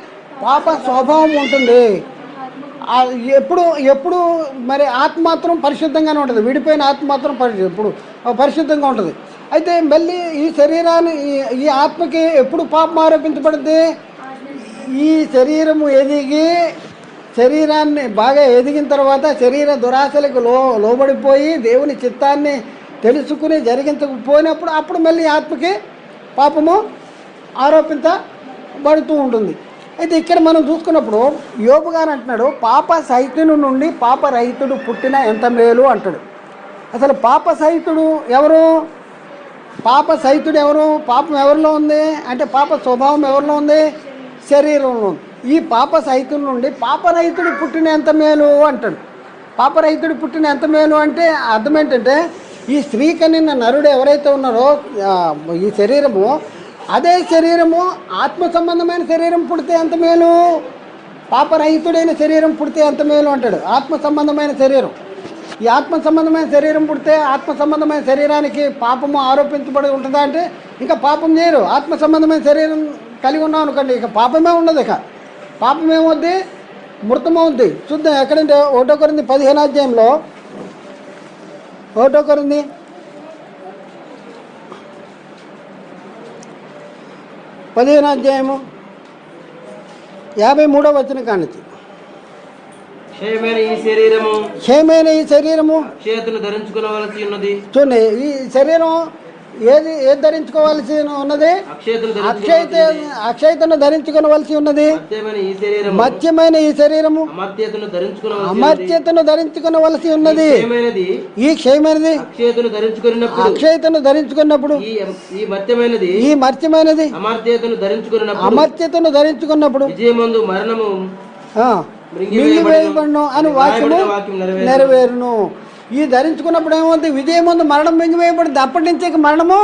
పాప స్వభావం ఉంటుంది. ఎప్పుడు ఎప్పుడు మరి ఆత్మ మాత్రం పరిశుద్ధంగానే ఉంటుంది. విడిపోయిన ఆత్మ మాత్రం ఎప్పుడు పరిశుద్ధంగా ఉంటుంది. అయితే మళ్ళీ ఈ శరీరాన్ని ఈ ఆత్మకి ఎప్పుడు పాపం ఆరోపించబడుద్ది? ఈ శరీరము ఎదిగి శరీరాన్ని బాగా ఎదిగిన తర్వాత శరీర దురాశలకు లోబడిపోయి దేవుని చిత్తాన్ని తెలుసుకుని జరిగించకపోయినప్పుడు అప్పుడు మళ్ళీ ఆత్మకి పాపము ఆరోపించబడుతూ ఉంటుంది. అయితే ఇక్కడ మనం చూసుకున్నప్పుడు యోబు గారు అంటున్నాడు, పాప సహితుని నుండి పాపరహితుడు పుట్టిన ఎంత మేలు అంటాడు. అసలు పాప సహితుడు ఎవరు? పాప సహితుడు ఎవరు? పాపం ఎవరిలో ఉంది అంటే పాప స్వభావం ఎవరిలో ఉంది? శరీరంలో ఉంది. ఈ పాప సహితుడి నుండి పాపరహితుడు పుట్టిన ఎంత మేలు అంటాడు. పాపరహితుడు పుట్టిన ఎంత మేలు అంటే అర్థం ఏంటంటే ఈ స్త్రీ కనిన నరుడు ఎవరైతే ఉన్నారో ఈ శరీరము, అదే శరీరము ఆత్మ సంబంధమైన శరీరం పుడితే ఎంత మేలు, పాపరహితుడైన శరీరం పుడితే ఎంత మేలు అంటాడు. ఆత్మ సంబంధమైన శరీరం, ఈ ఆత్మ సంబంధమైన శరీరం పుడితే ఆత్మ సంబంధమైన శరీరానికి పాపము ఆరోపించబడి ఉంటుందా అంటే ఇంకా పాపం చేయరు. ఆత్మ సంబంధమైన శరీరం కలిగి ఉన్నాం అనుకోండి, ఇక పాపమే ఉండదు. ఇక పాపం ఏమవుద్ది? మృతమవుద్ది. చూద్దాం ఎక్కడంటే 1 కొరింథీ 15వ అధ్యాయంలో 1 కొరింథీ 15వ అధ్యాయము 53వ వచనం కానించి, క్షయమైన ఈ శరీరము అక్షయతను ధరించుకోవలసి ఉన్నది. చూడండి, ఈ శరీరం ఏది ధరించుకోవాల్సి ఉన్నది? అక్షయతను ధరించుకోవలసి ఉన్నది. మత్యమైన ఈ శరీరము అమర్త్యతను ధరించుకోవలసి ఉన్నది. ఈ క్షయమైనది అక్షయతను ధరించుకున్నప్పుడు ఈ మత్యమైనది అమర్త్యతను ధరించుకున్నప్పుడు మరణము మింగివేయబడును అని వాక్యము నెరవేరును. ఈ ధరించుకున్నప్పుడు ఏమవుతుంది? విజయం ముందు మరణం మింగివేయబడింది. అప్పటి నుంచి మరణము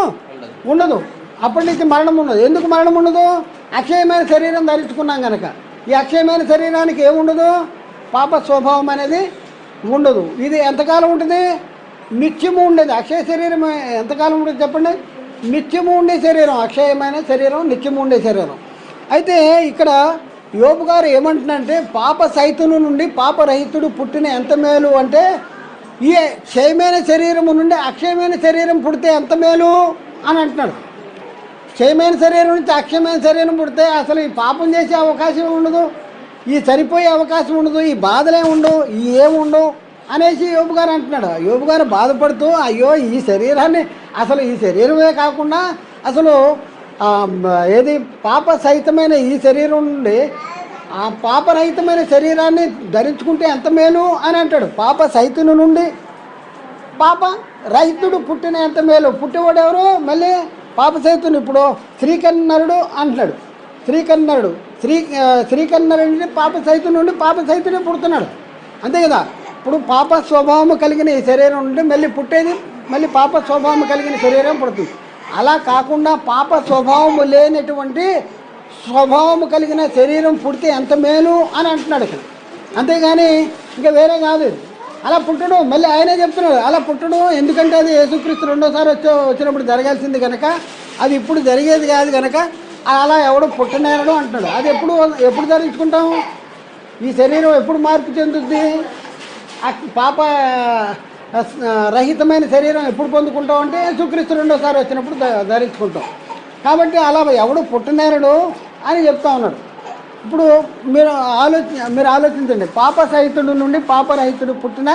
ఉండదు. అప్పటి నుంచి మరణం ఉండదు. ఎందుకు మరణం ఉండదు? అక్షయమైన శరీరం ధరించుకున్నాం కనుక. ఈ అక్షయమైన శరీరానికి ఏముండదు? పాప స్వభావం అనేది ఉండదు. ఇది ఎంతకాలం ఉంటుంది? నిత్యము ఉండేది. అక్షయ శరీరం ఎంతకాలం ఉంటుంది చెప్పండి? నిత్యము ఉండే శరీరం. అక్షయమైన శరీరం, నిత్యము ఉండే శరీరం. అయితే ఇక్కడ యోబు గారు ఏమంటున్నారంటే పాప సహితుని నుండి పాపరహితుడు పుట్టిన ఎంత మేలు అంటే ఈ క్షయమైన శరీరము నుండి అక్షయమైన శరీరం పుడితే ఎంత మేలు అని అంటున్నాడు. క్షయమైన శరీరం నుంచి అక్షయమైన శరీరం పుడితే అసలు ఈ పాపం చేసే అవకాశం ఉండదు, ఈ చనిపోయే అవకాశం ఉండదు, ఈ బాధలే ఉండవు, ఈ ఏముండవు అనేసి యోబు గారు అంటున్నాడు. యోబు గారు బాధపడుతూ అయ్యో ఈ శరీరాన్ని అసలు ఈ శరీరమే కాకుండా అసలు ఏది పాప సహితమైన ఈ శరీరం నుండి ఆ పాపరహితమైన శరీరాన్ని ధరించుకుంటే ఎంత మేలు అని అంటాడు. పాప సహితుని నుండి పాప రహితుడు పుట్టిన ఎంత మేలు. పుట్టేవాడు ఎవరు? మళ్ళీ పాప సహితుని. ఇప్పుడు శ్రీకన్నరుడు అంటున్నాడు. శ్రీకన్నరుడు నుండి పాప సహితుని నుండి పాప సహితుడే పుడుతున్నాడు. అంతే కదా. ఇప్పుడు పాప స్వభావం కలిగిన ఈ శరీరం నుండి మళ్ళీ పుట్టేది మళ్ళీ పాప స్వభావం కలిగిన శరీరం పుడుతుంది. అలా కాకుండా పాప స్వభావము లేనటువంటి స్వభావము కలిగిన శరీరం పుడితే ఎంత మేలు అని అంటున్నాడు ఇక్కడ. అంతేగాని ఇంకా వేరే కాదు. అలా పుట్టడం మళ్ళీ ఆయనే చెప్తున్నాడు. అలా పుట్టడం ఎందుకంటే అది యేసుక్రీస్తు రెండోసారి వచ్చినప్పుడు జరగాల్సింది కనుక, అది ఇప్పుడు జరిగేది కాదు కనుక అలా ఎవడు పుట్టనేరడు అంటున్నాడు. అది ఎప్పుడు ధరించుకుంటాం? ఈ శరీరం ఎప్పుడు మార్పు చెందుద్ది? పాప రహితమైన శరీరం ఎప్పుడు పొందుకుంటాం అంటే యేసుక్రీస్తు రెండోసారి వచ్చినప్పుడు ధరించుకుంటాం. కాబట్టి అలా ఎవడు పుట్టనేరడు అని చెప్తా ఉన్నాడు. ఇప్పుడు మీరు ఆలోచించండి. పాప సహితుడు నుండి పాపరహితుడు పుట్టిన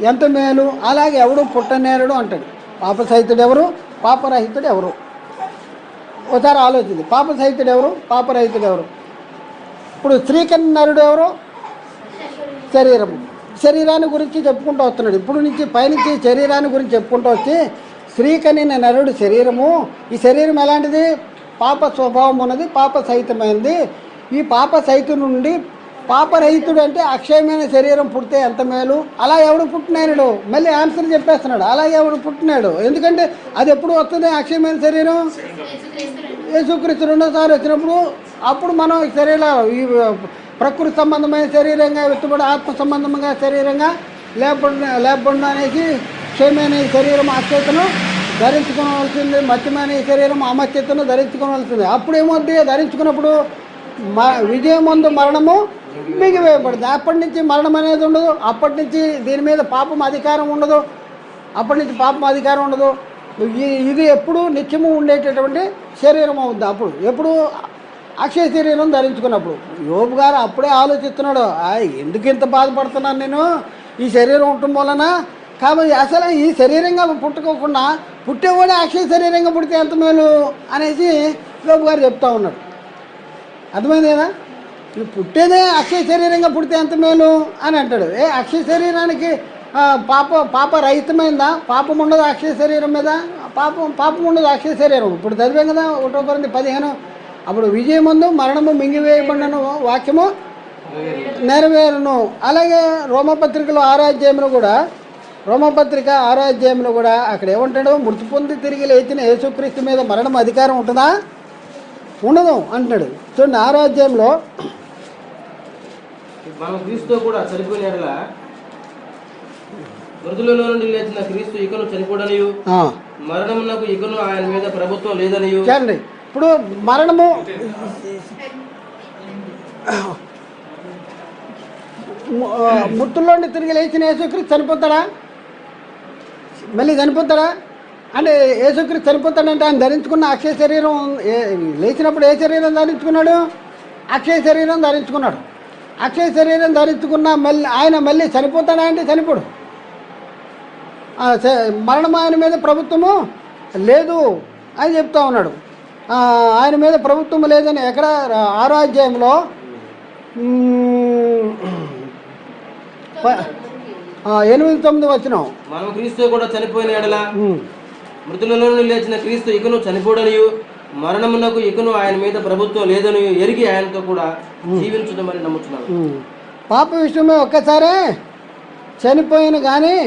ఎంత మేలు. అలాగే ఎవడు పుట్టనేరడు అంటాడు. పాప సహితుడు ఎవరు? పాపరహితుడు ఎవరు? ఒకసారి ఆలోచించండి. పాప సహితుడు ఎవరు? పాపరహితుడు ఎవరు? ఇప్పుడు శ్రీకన్నరుడు ఎవరు? శరీరాన్ని గురించి చెప్పుకుంటూ వస్తున్నాడు. ఇప్పుడు నుంచి పైనుంచి శరీరాన్ని గురించి చెప్పుకుంటూ వచ్చి శ్రీకనిన నరుడు శరీరము. ఈ శరీరం ఎలాంటిది? పాప స్వభావం ఉన్నది, పాప సహితమైనది. ఈ పాప సహితుడు నుండి పాపరహితుడు అంటే అక్షయమైన శరీరం పుడితే ఎంత మేలు. అలా ఎవడు పుట్టినాడు? మళ్ళీ ఆన్సర్ చెప్పేస్తున్నాడు. అలా ఎవడు పుట్టినాడు? ఎందుకంటే అది ఎప్పుడు వస్తుంది? అక్షయమైన శరీరం యేసుక్రీస్తు రెండోసారి వచ్చినప్పుడు. అప్పుడు మనం ఈ ప్రకృతి సంబంధమైన శరీరంగా వెతుబడి ఆత్మ సంబంధంగా శరీరంగా లేపబడిన అనేసి క్షయమైన ఈ శరీరం అక్షయతను ధరించుకోవాల్సింది, మత్స్యమైన ఈ శరీరం అమర్త్యతను ధరించుకోవాల్సింది. అప్పుడు ఏమవుతుంది, ధరించుకున్నప్పుడు విజయం ముందు మరణము మిగివేయబడుతుంది. అప్పటి నుంచి మరణం అనేది ఉండదు, అప్పటి నుంచి దీని మీద పాపం అధికారం ఉండదు, అప్పటి నుంచి పాపం అధికారం ఉండదు. ఇది ఎప్పుడు నిత్యము ఉండేటటువంటి శరీరం అవుద్ది. అప్పుడు ఎప్పుడు అక్షయ శరీరం ధరించుకున్నప్పుడు. యోబు గారు అప్పుడే ఆలోచిస్తున్నాడు, ఎందుకు ఇంత బాధపడుతున్నాను నేను ఈ శరీరం ఉండటం వలన. కాబట్టి అసలు ఈ శరీరంగా పుట్టుకోకుండా పుట్టేవాడే అక్షయ శరీరంగా పుడితే ఎంత మేలు అనేసి యోబు గారు చెప్తా ఉన్నాడు. అర్థమైంది కదా, పుట్టేదే అక్షయ శరీరంగా పుడితే ఎంత మేలు అని అంటాడు. అక్షయ శరీరానికి పాప రహితమైందా? పాపం ఉండదు అక్షయ శరీరం మీద, పాపం ఉండదు అక్షయ శరీరం. ఇప్పుడు చదివాం కదా 1 కొరింథీ 15, అప్పుడు విజయమందు మరణము మింగివేయబడిన వాక్యము నెరవేరును. అలాగే రోమపత్రికలో 6వ అధ్యాయంలో కూడా, రోమపత్రిక 6వ అధ్యాయంలో కూడా అక్కడ ఏమంటాడు, మృతి పొంది తిరిగి లేచిన యేసుక్రీస్తు మీద మరణం అధికారం ఉంటుందా? ఉండదు అంటున్నాడు. చూడండి 6వ అధ్యాయంలో, మనం క్రీస్తు కూడా చనిపోయిన మృతులలో నుండి లేచిన క్రీస్తు ఇకను చనిపోడనియు మరణమునకు ఇకను ఆయన మీద ప్రభుత్వం లేదనియు. చూడండి, ఇప్పుడు మరణము మృతుల్లోండి తిరిగి లేచిన యేసుక్రీస్తు చనిపోతాడా? మళ్ళీ చనిపోతాడా అంటే యేసుక్రీస్తు చనిపోతాడంటే ఆయన ధరించుకున్న అక్షయ శరీరం లేచినప్పుడు ఏ శరీరం ధరించుకున్నాడు? అక్షయ శరీరం ధరించుకున్నాడు. అక్షయ శరీరం ధరించుకున్న ఆయన మళ్ళీ చనిపోతాడా అంటే చనిపోడు. మరణం ఆయన మీద ప్రభుత్వము లేదు అని చెప్తా ఉన్నాడు. ఆయన మీద ప్రభుత్వం లేదని ఎక్కడ 6వ అధ్యాయంలో 8-9 వచనం, మనం క్రీస్తు కూడా చనిపోయిన ఎడల మృతులలో నుండి లేచిన క్రీస్తు ఇకను చనిపోడనియు మరణమునకు ఇకను ఆయన మీద ప్రభుత్వం లేదని ఎరిగి ఆయనతో కూడా జీవించుదామని నమ్ముతున్నాను. పాప విషయమే ఒక్కసారే చనిపోయిన కానీ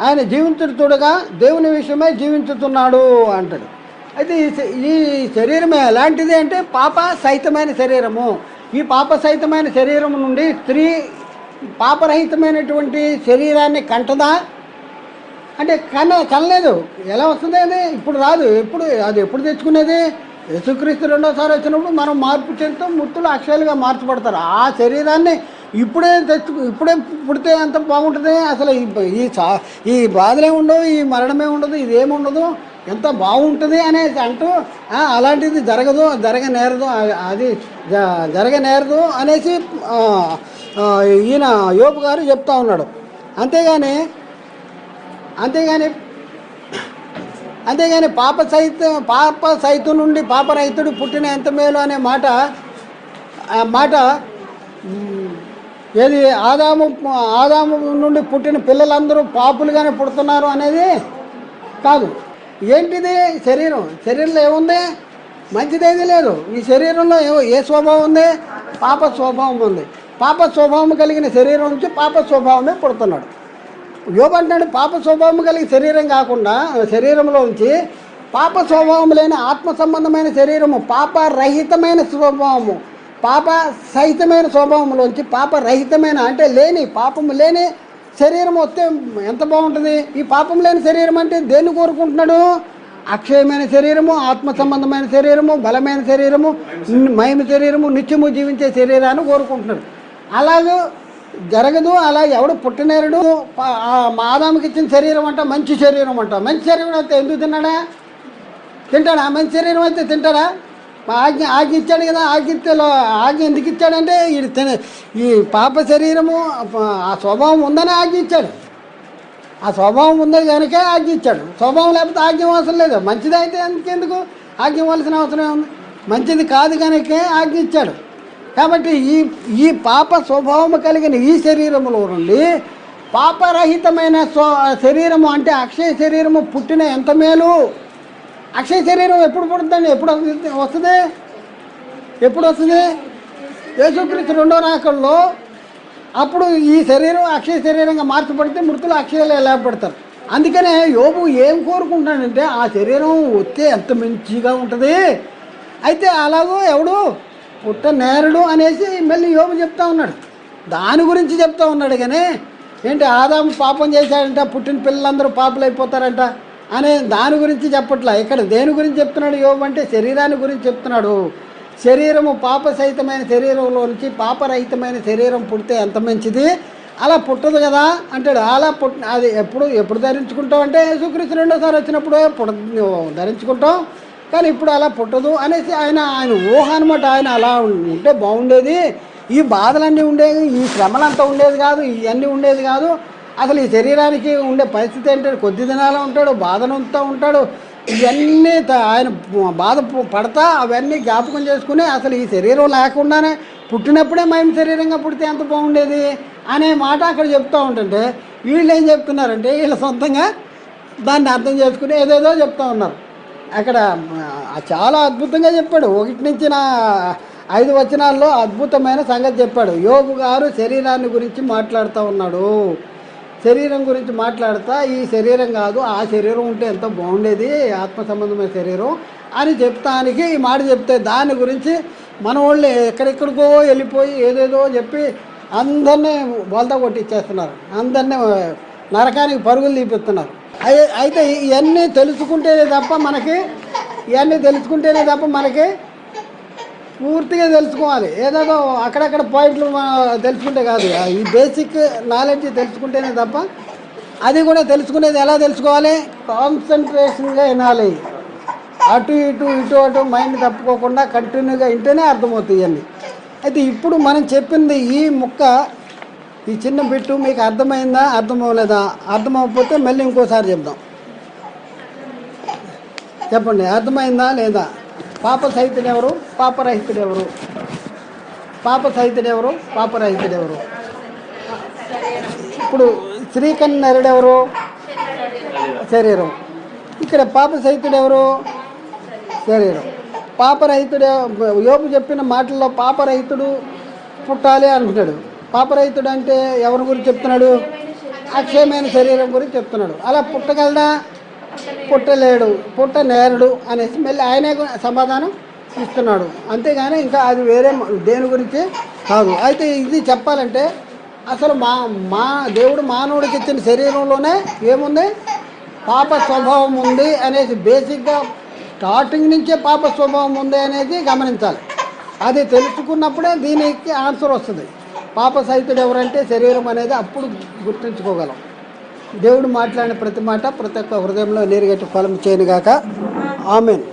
ఆయన జీవించుడుగా దేవుని విషయమే జీవించుతున్నాడు అంటాడు. అయితే ఈ శరీరమే ఎలాంటిది అంటే పాప సహితమైన శరీరము. ఈ పాప సహితమైన శరీరం నుండి స్త్రీ పాపరహితమైనటువంటి శరీరాన్ని కంటదా అంటే కనలేదు. ఎలా వస్తుంది అది? ఇప్పుడు రాదు. ఎప్పుడు తెచ్చుకునేది? యేసుక్రీస్తు రెండోసారి వచ్చినప్పుడు మనం మార్పు చెందుతాం, మృతులు అక్షయాలుగా మార్చబడతారు. ఆ శరీరాన్ని ఇప్పుడే పుడితే ఎంత బాగుంటుంది. అసలు ఈ బాధలే ఉండవు, ఈ మరణమే ఉండదు, ఇదేముండదు, ఎంత బాగుంటుంది అనేసి అంటూ అలాంటిది జరగనేరదు, అది జరగనేరదు అనేసి ఈయన యోబు గారు చెప్తా ఉన్నాడు. అంతేగాని పాప సైతం నుండి పాపరహితుడు పుట్టిన ఎంత మేలు అనే మాట ఏది ఆదాము నుండి పుట్టిన పిల్లలందరూ పాపులుగానే పుడుతున్నారు అనేది కాదు. ఏంటిది? శరీరంలో ఏముంది? మంచిదేది లేదు. ఈ శరీరంలో ఏ స్వభావం ఉంది? పాప స్వభావం ఉంది. పాప స్వభావం కలిగిన శరీరం నుంచి పాప స్వభావమే పుడుతున్నాడు. యోబు అంటాడు, పాప స్వభావం కలిగిన శరీరం కాకుండా శరీరంలో ఉంచి పాప స్వభావం లేని ఆత్మ సంబంధమైన శరీరము, పాపరహితమైన స్వభావము, పాప సహితమైన స్వభావంలోంచి పాపరహితమైన అంటే పాపము లేని శరీరం వస్తే ఎంత బాగుంటుంది. ఈ పాపం లేని శరీరం అంటే దేన్ని కోరుకుంటున్నాడు? అక్షయమైన శరీరము, ఆత్మ సంబంధమైన శరీరము, బలమైన శరీరము, మహిమ శరీరము, నిత్యము జీవించే శరీరాన్ని కోరుకుంటున్నాడు. అలాగే జరగదు. అలా ఎవడు పుట్టినేరుడు మా ఆదాముకి ఇచ్చిన శరీరం అంట మంచి శరీరం అంట. మంచి శరీరం అయితే ఎందుకు తింటాడా? మంచి శరీరం అయితే తింటాడా? ఆజ్ఞ ఇచ్చాడు కదా, ఆజ్ఞ ఎందుకు ఇచ్చాడంటే ఈ పాప శరీరము ఆ స్వభావం ఉందని ఆజ్ఞ ఇచ్చాడు. ఆ స్వభావం ఉందే కనుక ఆజ్ఞ ఇచ్చాడు. స్వభావం లేకపోతే ఆజ్ఞ అవసరం లేదు. మంచిది అయితే ఎందుకు ఆజ్ఞ ఇవ్వాల్సిన అవసరం ఉంది? మంచిది కాదు కనుక ఆజ్ఞ ఇచ్చాడు. కాబట్టి ఈ పాప స్వభావం కలిగిన ఈ శరీరంలో నుండి పాపరహితమైన శరీరము అంటే అక్షయ శరీరము పుట్టిన ఎంత మేలు. అక్షయ శరీరం ఎప్పుడు పుడుతుందండి? ఎప్పుడు వస్తుంది? యేసుక్రీస్తు రెండో రాకడలో అప్పుడు ఈ శరీరం అక్షయ శరీరంగా మార్చబడితే మృతులు అక్షయాలు ఎలా పడతారు. అందుకనే యోబు ఏం కోరుకుంటాడంటే ఆ శరీరం వస్తే ఎంత మంచిగా ఉంటుంది. అయితే అలాగో ఎవడు పుట్టనేరుడు అనేసి మళ్ళీ యోబు చెప్తా ఉన్నాడు. దాని గురించి చెప్తా ఉన్నాడు. కానీ ఏంటి ఆదాము పాపం చేశాడంట, పుట్టిన పిల్లలందరూ పాపులు అయిపోతారంట. అనే దాని గురించి చెప్పట్లా. ఇక్కడ దేని గురించి చెప్తున్నాడు యోబు అంటే శరీరాన్ని గురించి చెప్తున్నాడు. శరీరము పాప సహితమైన శరీరంలో నుంచి పాపరహితమైన శరీరం పుడితే ఎంత మంచిది, అలా పుట్టదు కదా అంటాడు. అలా అది ఎప్పుడు ధరించుకుంటాం అంటే యేసుక్రీస్తు రెండోసారి వచ్చినప్పుడు ధరించుకుంటాం, కానీ ఇప్పుడు అలా పుట్టదు అనేసి ఆయన ఊహ అనమాట. ఆయన అలా ఉంటే బాగుండేది, ఈ బాధలన్నీ ఉండేవి, ఈ శ్రమలంతా ఉండేది కాదు, ఇవన్నీ ఉండేది కాదు, అసలు ఈ శరీరానికి ఉండే పరిస్థితి ఏంటంటే కొద్ది దినాలు ఉంటాడు, బాధనంతా ఉంటాడు, ఇవన్నీ ఆయన బాధ పడతా అవన్నీ జ్ఞాపకం చేసుకుని అసలు ఈ శరీరం లేకుండానే పుట్టినప్పుడే మేము శరీరంగా పుడితే ఎంత బాగుండేది అనే మాట అక్కడ చెప్తూ ఉంటుంటే వీళ్ళు ఏం చెప్తున్నారంటే వీళ్ళ సొంతంగా దాన్ని అర్థం చేసుకుని ఏదేదో చెప్తూ ఉన్నారు. అక్కడ చాలా అద్భుతంగా చెప్పాడు. 1 నుంచి 5 వచనాల్లో అద్భుతమైన సంగతి చెప్పాడు. యోబు గారు శరీరాన్ని గురించి మాట్లాడుతూ ఉన్నాడు. శరీరం గురించి మాట్లాడుతా ఈ శరీరం కాదు ఆ శరీరం ఉంటే ఎంతో బాగుండేది, ఆత్మ సంబంధమైన శరీరం అని చెప్తానికి ఈ మాట చెప్తే దాని గురించి మన వాళ్ళు ఎక్కడెక్కడికో వెళ్ళిపోయి ఏదేదో చెప్పి అందరినీ బోల్తా కొట్టిచ్చేస్తున్నారు, అందరినీ నరకానికి పరుగులు తీపిస్తున్నారు. అయితే ఇవన్నీ తెలుసుకుంటేనే తప్ప మనకి పూర్తిగా తెలుసుకోవాలి. ఏదేదో అక్కడక్కడ పాయింట్లు తెలుసుకుంటే కాదు, ఈ బేసిక్ నాలెడ్జ్ తెలుసుకుంటేనే తప్ప అది కూడా తెలుసుకునేది ఎలా తెలుసుకోవాలి, కాన్సన్ట్రేషన్గా వినాలి. అటు ఇటు మైండ్ తప్పుకోకుండా కంటిన్యూగా వింటేనే అర్థమవుతాయి ఇవన్నీ. అయితే ఇప్పుడు మనం చెప్పింది ఈ ముక్క, ఈ చిన్న బిట్టు మీకు అర్థమైందా, అర్థమవలేదా? అర్థమవకపోతే మళ్ళీ ఇంకోసారి చెప్దాం. చెప్పండి, అర్థమైందా లేదా? పాప సహితుడెవరు, పాపరహితుడెవరు? పాపరహితుడెవరు? ఇప్పుడు శ్రీకన్నరుడెవరు? శరీరం. ఇక్కడ పాప సహితుడెవరు? శరీరం. పాపరహితుడు యోబు చెప్పిన మాటల్లో పాపరహితుడు పుట్టాలి అంటున్నాడు. పాపరహితుడు అంటే ఎవరి గురించి చెప్తున్నాడు? అక్షయమైన శరీరం గురించి చెప్తున్నాడు. అలా పుట్టగలడా? పుట్టలేడు, పుట్టనేరుడు అనేసి మళ్ళీ ఆయనే సమాధానం ఇస్తున్నాడు. అంతేగాని ఇంకా అది వేరే దేని గురించి కాదు. అయితే ఇది చెప్పాలంటే అసలు మా దేవుడు మానవుడికి ఇచ్చిన శరీరంలోనే ఏముంది? పాప స్వభావం ఉంది అనేసి బేసిక్గా స్టార్టింగ్ నుంచే పాప స్వభావం ఉంది అనేది గమనించాలి. అది తెలుసుకున్నప్పుడే దీనికి ఆన్సర్ వస్తుంది. పాప సహితుడు ఎవరంటే శరీరం అనేది అప్పుడు గుర్తుంచుకోగలం. దేవుడు మాట్లాడిన ప్రతి మాట ప్రతి ఒక్క హృదయంలో నీరుగట్టి ఫలం చేయనుగాక. ఆమేన్.